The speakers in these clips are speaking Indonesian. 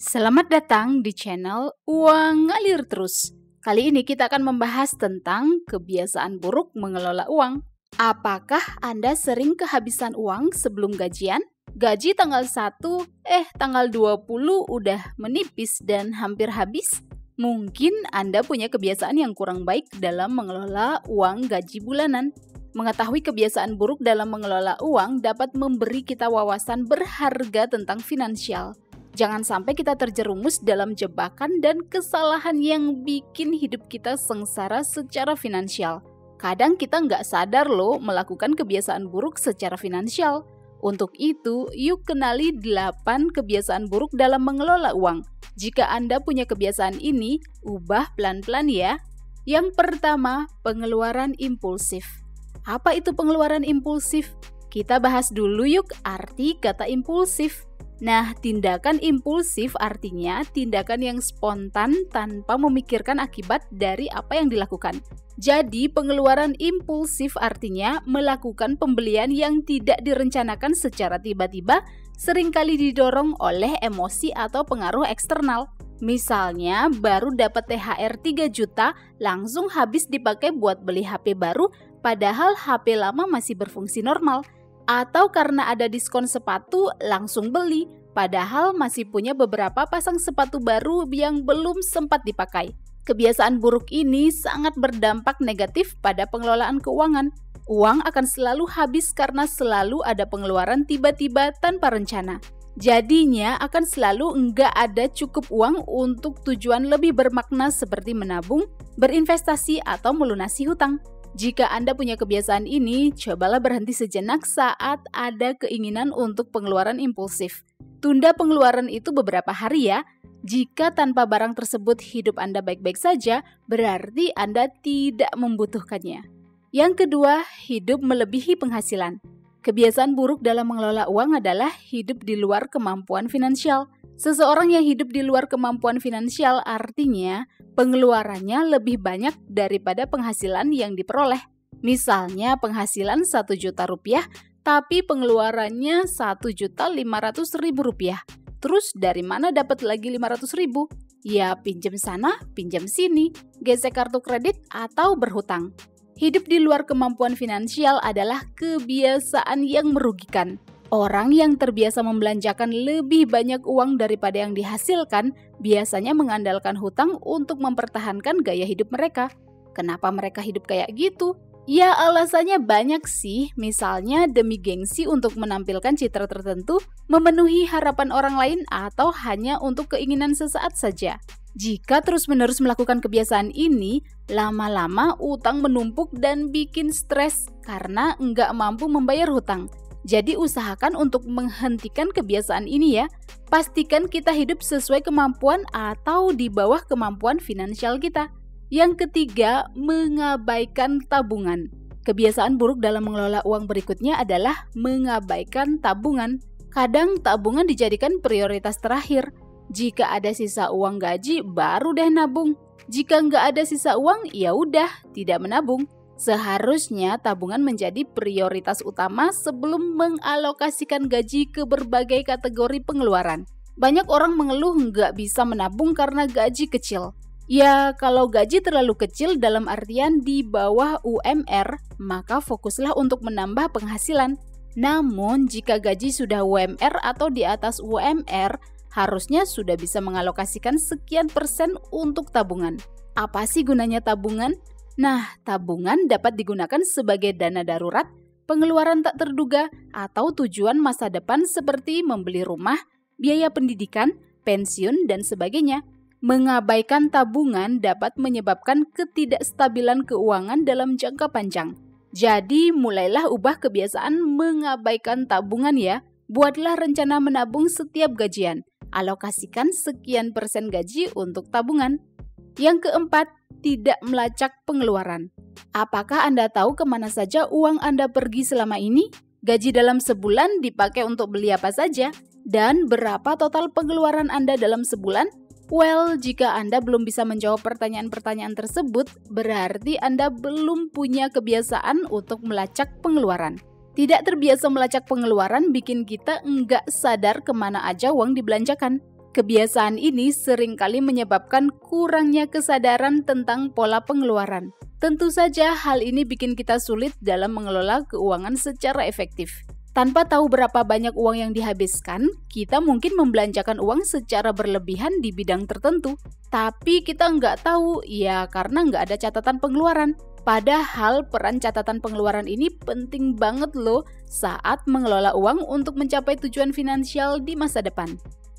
Selamat datang di channel Uang Ngalir Terus. Kali ini kita akan membahas tentang kebiasaan buruk mengelola uang. Apakah Anda sering kehabisan uang sebelum gajian? Gaji tanggal 1, tanggal 20 udah menipis dan hampir habis? Mungkin Anda punya kebiasaan yang kurang baik dalam mengelola uang gaji bulanan. Mengetahui kebiasaan buruk dalam mengelola uang dapat memberi kita wawasan berharga tentang finansial. Jangan sampai kita terjerumus dalam jebakan dan kesalahan yang bikin hidup kita sengsara secara finansial. Kadang kita nggak sadar loh melakukan kebiasaan buruk secara finansial. Untuk itu, yuk kenali 8 kebiasaan buruk dalam mengelola uang. Jika Anda punya kebiasaan ini, ubah pelan-pelan ya. Yang pertama, pengeluaran impulsif. Apa itu pengeluaran impulsif? Kita bahas dulu yuk arti kata impulsif. Nah, tindakan impulsif artinya tindakan yang spontan tanpa memikirkan akibat dari apa yang dilakukan. Jadi, pengeluaran impulsif artinya melakukan pembelian yang tidak direncanakan secara tiba-tiba, seringkali didorong oleh emosi atau pengaruh eksternal. Misalnya, baru dapat THR 3 juta, langsung habis dipakai buat beli HP baru, padahal HP lama masih berfungsi normal. Atau karena ada diskon sepatu, langsung beli, padahal masih punya beberapa pasang sepatu baru yang belum sempat dipakai. Kebiasaan buruk ini sangat berdampak negatif pada pengelolaan keuangan. Uang akan selalu habis karena selalu ada pengeluaran tiba-tiba tanpa rencana. Jadinya akan selalu nggak ada cukup uang untuk tujuan lebih bermakna seperti menabung, berinvestasi, atau melunasi hutang. Jika Anda punya kebiasaan ini, cobalah berhenti sejenak saat ada keinginan untuk pengeluaran impulsif. Tunda pengeluaran itu beberapa hari ya. Jika tanpa barang tersebut hidup Anda baik-baik saja, berarti Anda tidak membutuhkannya. Yang kedua, hidup melebihi penghasilan. Kebiasaan buruk dalam mengelola uang adalah hidup di luar kemampuan finansial. Seseorang yang hidup di luar kemampuan finansial artinya pengeluarannya lebih banyak daripada penghasilan yang diperoleh. Misalnya penghasilan 1 juta rupiah, tapi pengeluarannya 1.500.000 rupiah. Terus dari mana dapat lagi 500.000? Ya pinjam sana, pinjam sini, gesek kartu kredit atau berhutang. Hidup di luar kemampuan finansial adalah kebiasaan yang merugikan. Orang yang terbiasa membelanjakan lebih banyak uang daripada yang dihasilkan biasanya mengandalkan hutang untuk mempertahankan gaya hidup mereka. Kenapa mereka hidup kayak gitu? Ya alasannya banyak sih, misalnya demi gengsi untuk menampilkan citra tertentu, memenuhi harapan orang lain, atau hanya untuk keinginan sesaat saja. Jika terus-menerus melakukan kebiasaan ini, lama-lama utang menumpuk dan bikin stres karena nggak mampu membayar hutang. Jadi usahakan untuk menghentikan kebiasaan ini ya. Pastikan kita hidup sesuai kemampuan atau di bawah kemampuan finansial kita. Yang ketiga, mengabaikan tabungan. Kebiasaan buruk dalam mengelola uang berikutnya adalah mengabaikan tabungan. Kadang tabungan dijadikan prioritas terakhir. Jika ada sisa uang gaji, baru deh nabung. Jika nggak ada sisa uang, ya udah, tidak menabung. Seharusnya tabungan menjadi prioritas utama sebelum mengalokasikan gaji ke berbagai kategori pengeluaran. Banyak orang mengeluh nggak bisa menabung karena gaji kecil. Ya, kalau gaji terlalu kecil dalam artian di bawah UMR, maka fokuslah untuk menambah penghasilan. Namun, jika gaji sudah UMR atau di atas UMR, harusnya sudah bisa mengalokasikan sekian persen untuk tabungan. Apa sih gunanya tabungan? Nah, tabungan dapat digunakan sebagai dana darurat, pengeluaran tak terduga, atau tujuan masa depan seperti membeli rumah, biaya pendidikan, pensiun, dan sebagainya. Mengabaikan tabungan dapat menyebabkan ketidakstabilan keuangan dalam jangka panjang. Jadi, mulailah ubah kebiasaan mengabaikan tabungan ya. Buatlah rencana menabung setiap gajian. Alokasikan sekian persen gaji untuk tabungan. Yang keempat, tidak melacak pengeluaran. Apakah Anda tahu kemana saja uang Anda pergi selama ini? Gaji dalam sebulan dipakai untuk beli apa saja? Dan berapa total pengeluaran Anda dalam sebulan? Well, jika Anda belum bisa menjawab pertanyaan-pertanyaan tersebut, berarti Anda belum punya kebiasaan untuk melacak pengeluaran. Tidak terbiasa melacak pengeluaran bikin kita nggak sadar kemana aja uang dibelanjakan. Kebiasaan ini seringkali menyebabkan kurangnya kesadaran tentang pola pengeluaran. Tentu saja hal ini bikin kita sulit dalam mengelola keuangan secara efektif. Tanpa tahu berapa banyak uang yang dihabiskan, kita mungkin membelanjakan uang secara berlebihan di bidang tertentu. Tapi kita nggak tahu, ya karena nggak ada catatan pengeluaran. Padahal peran catatan pengeluaran ini penting banget loh saat mengelola uang untuk mencapai tujuan finansial di masa depan.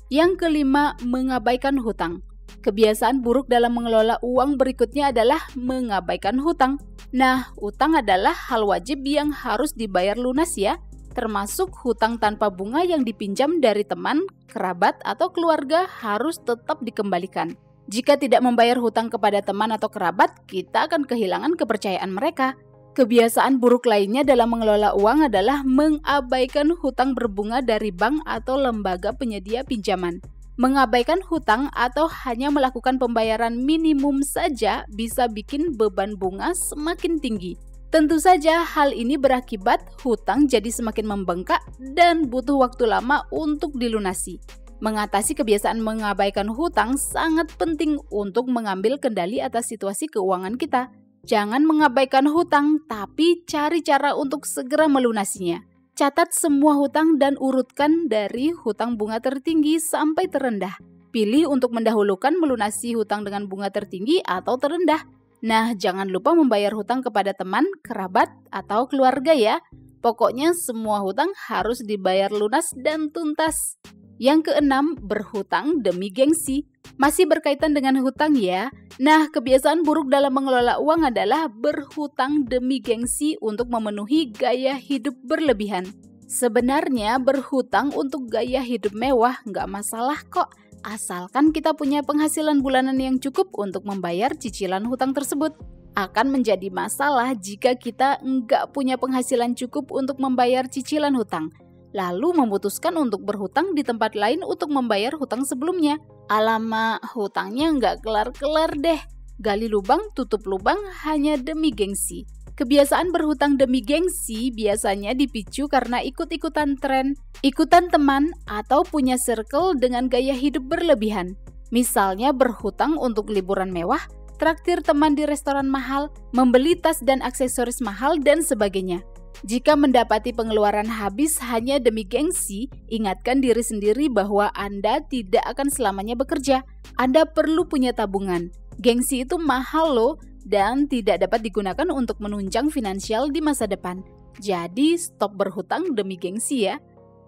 Yang kelima, mengabaikan hutang. Kebiasaan buruk dalam mengelola uang berikutnya adalah mengabaikan hutang. Nah, hutang adalah hal wajib yang harus dibayar lunas ya, termasuk hutang tanpa bunga yang dipinjam dari teman, kerabat, atau keluarga harus tetap dikembalikan. Jika tidak membayar hutang kepada teman atau kerabat, kita akan kehilangan kepercayaan mereka. Kebiasaan buruk lainnya dalam mengelola uang adalah mengabaikan hutang berbunga dari bank atau lembaga penyedia pinjaman. Mengabaikan hutang atau hanya melakukan pembayaran minimum saja bisa bikin beban bunga semakin tinggi. Tentu saja hal ini berakibat hutang jadi semakin membengkak dan butuh waktu lama untuk dilunasi. Mengatasi kebiasaan mengabaikan hutang sangat penting untuk mengambil kendali atas situasi keuangan kita. Jangan mengabaikan hutang, tapi cari cara untuk segera melunasinya. Catat semua hutang dan urutkan dari hutang bunga tertinggi sampai terendah. Pilih untuk mendahulukan melunasi hutang dengan bunga tertinggi atau terendah. Nah, jangan lupa membayar hutang kepada teman, kerabat, atau keluarga ya. Pokoknya semua hutang harus dibayar lunas dan tuntas. Yang keenam, berhutang demi gengsi. Masih berkaitan dengan hutang ya. Nah, kebiasaan buruk dalam mengelola uang adalah berhutang demi gengsi untuk memenuhi gaya hidup berlebihan. Sebenarnya berhutang untuk gaya hidup mewah nggak masalah kok, asalkan kita punya penghasilan bulanan yang cukup untuk membayar cicilan hutang tersebut. Akan menjadi masalah jika kita nggak punya penghasilan cukup untuk membayar cicilan hutang, lalu memutuskan untuk berhutang di tempat lain untuk membayar hutang sebelumnya. Alamak, hutangnya nggak kelar-kelar deh. Gali lubang, tutup lubang hanya demi gengsi. Kebiasaan berhutang demi gengsi biasanya dipicu karena ikut-ikutan tren, ikutan teman, atau punya circle dengan gaya hidup berlebihan. Misalnya berhutang untuk liburan mewah, traktir teman di restoran mahal, membeli tas dan aksesoris mahal, dan sebagainya. Jika mendapati pengeluaran habis hanya demi gengsi, ingatkan diri sendiri bahwa Anda tidak akan selamanya bekerja. Anda perlu punya tabungan. Gengsi itu mahal loh dan tidak dapat digunakan untuk menunjang finansial di masa depan. Jadi stop berhutang demi gengsi ya.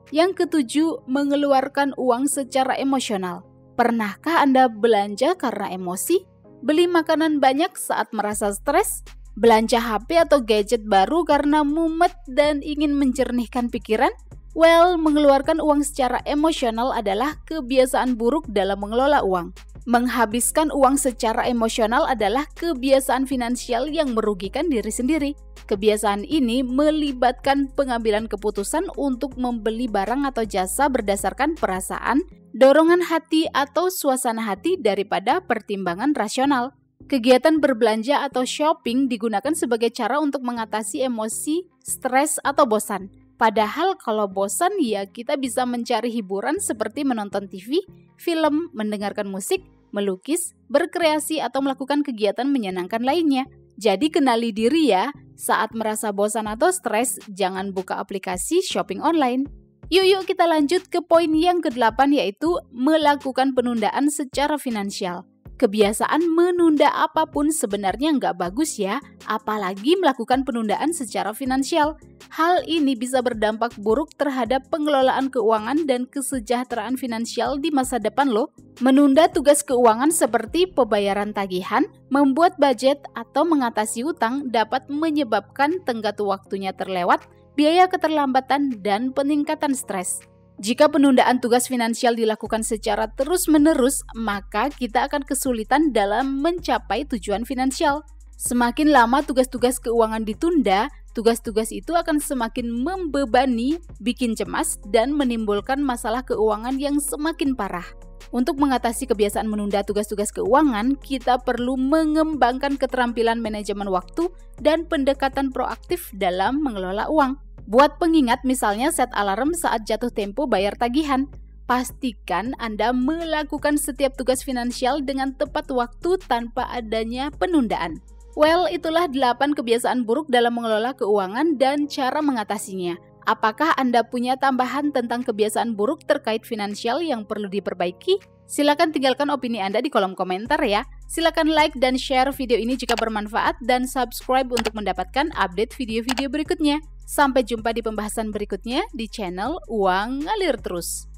Yang ketujuh, mengeluarkan uang secara emosional. Pernahkah Anda belanja karena emosi? Beli makanan banyak saat merasa stres? Belanja HP atau gadget baru karena mumet dan ingin menjernihkan pikiran? Well, mengeluarkan uang secara emosional adalah kebiasaan buruk dalam mengelola uang. Menghabiskan uang secara emosional adalah kebiasaan finansial yang merugikan diri sendiri. Kebiasaan ini melibatkan pengambilan keputusan untuk membeli barang atau jasa berdasarkan perasaan, dorongan hati atau suasana hati daripada pertimbangan rasional. Kegiatan berbelanja atau shopping digunakan sebagai cara untuk mengatasi emosi, stres, atau bosan. Padahal kalau bosan ya kita bisa mencari hiburan seperti menonton TV, film, mendengarkan musik, melukis, berkreasi, atau melakukan kegiatan menyenangkan lainnya. Jadi kenali diri ya, saat merasa bosan atau stres, jangan buka aplikasi shopping online. Yuk kita lanjut ke poin yang ke-8 yaitu melakukan penundaan secara finansial. Kebiasaan menunda apapun sebenarnya nggak bagus ya, apalagi melakukan penundaan secara finansial. Hal ini bisa berdampak buruk terhadap pengelolaan keuangan dan kesejahteraan finansial di masa depan loh. Menunda tugas keuangan seperti pembayaran tagihan, membuat budget, atau mengatasi hutang dapat menyebabkan tenggat waktunya terlewat, biaya keterlambatan, dan peningkatan stres. Jika penundaan tugas finansial dilakukan secara terus-menerus, maka kita akan kesulitan dalam mencapai tujuan finansial. Semakin lama tugas-tugas keuangan ditunda, tugas-tugas itu akan semakin membebani, bikin cemas, dan menimbulkan masalah keuangan yang semakin parah. Untuk mengatasi kebiasaan menunda tugas-tugas keuangan, kita perlu mengembangkan keterampilan manajemen waktu dan pendekatan proaktif dalam mengelola uang. Buat pengingat misalnya set alarm saat jatuh tempo bayar tagihan. Pastikan Anda melakukan setiap tugas finansial dengan tepat waktu tanpa adanya penundaan. Well, itulah 8 kebiasaan buruk dalam mengelola keuangan dan cara mengatasinya. Apakah Anda punya tambahan tentang kebiasaan buruk terkait finansial yang perlu diperbaiki? Silakan tinggalkan opini Anda di kolom komentar ya. Silakan like dan share video ini jika bermanfaat dan subscribe untuk mendapatkan update video-video berikutnya. Sampai jumpa di pembahasan berikutnya di channel Uang Ngalir Terus.